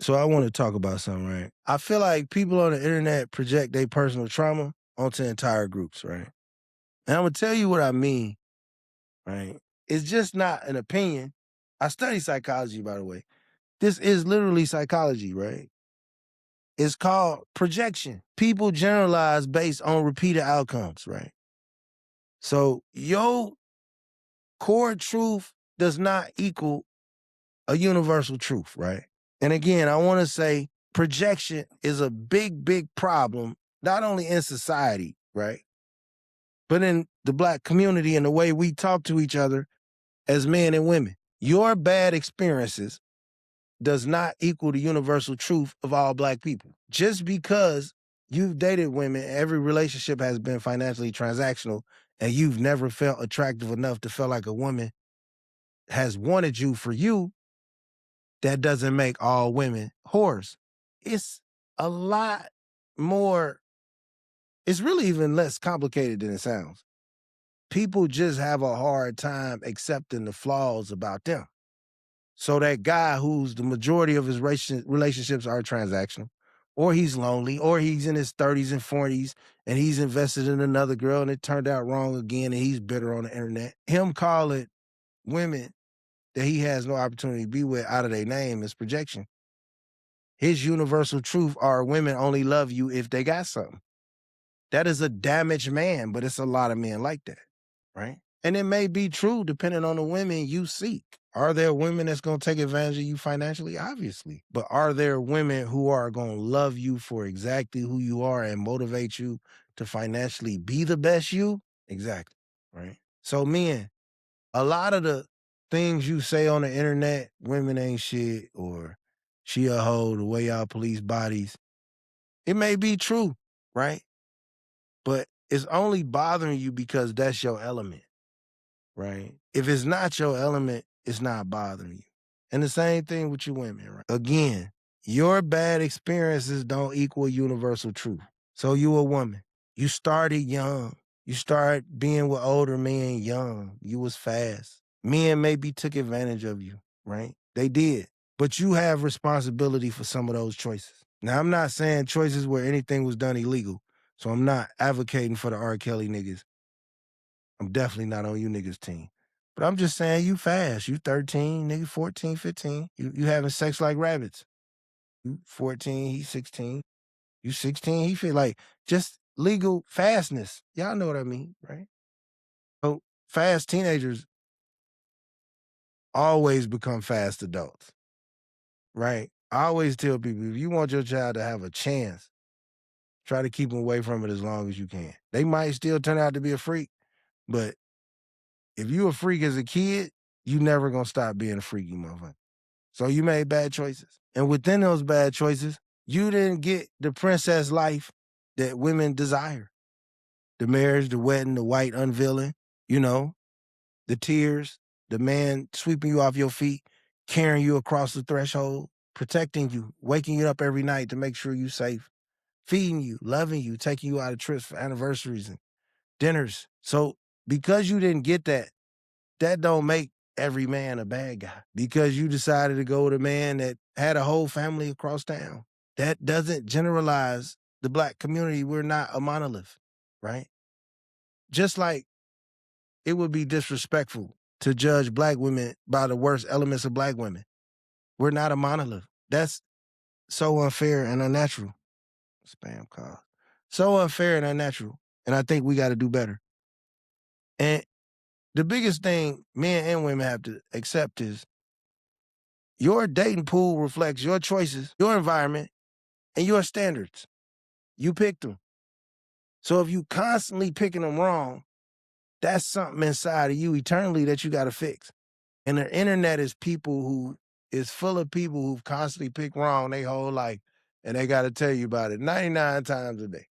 So I want to talk about something, right? I feel like people on the internet project their personal trauma onto entire groups, right? And I'm gonna tell you what I mean, right? It's just not an opinion. I study psychology, by the way. This is literally psychology, right? It's called projection. People generalize based on repeated outcomes, right? So your core truth does not equal a universal truth, right? And again, I want to say projection is a big, big problem, not only in society, right? But in the Black community and the way we talk to each other as men and women. Your bad experiences does not equal the universal truth of all Black people. Just because you've dated women, every relationship has been financially transactional, and you've never felt attractive enough to feel like a woman has wanted you for you, that doesn't make all women whores. It's a lot more, it's really even less complicated than it sounds. People just have a hard time accepting the flaws about them. So that guy who's the majority of his relationships are transactional, or he's lonely, or he's in his 30s and 40s and he's invested in another girl and it turned out wrong again and he's bitter on the internet. Him calling women that he has no opportunity to be with out of their name is projection. His universal truth are women only love you if they got something. That is a damaged man, but it's a lot of men like that, right? And it may be true depending on the women you seek. Are there women that's going to take advantage of you financially? Obviously. But are there women who are going to love you for exactly who you are and motivate you to financially be the best you? Exactly, right? So men, a lot of the things you say on the internet, women ain't shit or she a hoe, the way y'all police bodies, it may be true, right? But it's only bothering you because that's your element, right? If it's not your element, it's not bothering you. And the same thing with you women, right? Again, your bad experiences don't equal universal truth. So you a woman. You started young. You start being with older men young. You was fast. Men maybe took advantage of you, right? They did. But you have responsibility for some of those choices. Now, I'm not saying choices where anything was done illegal. So I'm not advocating for the R. Kelly niggas. I'm definitely not on you niggas' team. But I'm just saying you fast. You 13, nigga 14, 15. You having sex like rabbits. You 14, he's 16. You 16, he feel like just legal fastness. Y'all know what I mean, right? So fast teenagers always become fast adults, right? I always tell people, if you want your child to have a chance, try to keep them away from it as long as you can. They might still turn out to be a freak, but if you a freak as a kid, you never gonna stop being a freaky motherfucker. So you made bad choices. And within those bad choices, you didn't get the princess life that women desire. The marriage, the wedding, the white unveiling, you know, the tears, the man sweeping you off your feet, carrying you across the threshold, protecting you, waking you up every night to make sure you're safe, feeding you, loving you, taking you out of trips for anniversaries and dinners. So because you didn't get that, that don't make every man a bad guy. Because you decided to go with a man that had a whole family across town. That doesn't generalize the Black community. We're not a monolith, right? Just like it would be disrespectful to judge Black women by the worst elements of Black women. We're not a monolith. That's so unfair and unnatural. Spam call. So unfair and unnatural. And I think we got to do better. And the biggest thing men and women have to accept is your dating pool reflects your choices, your environment, and your standards. You picked them. So if you constantly picking them wrong, that's something inside of you eternally that you got to fix. And the internet is people who is full of people who've constantly picked wrong their whole life, and they got to tell you about it 99 times a day.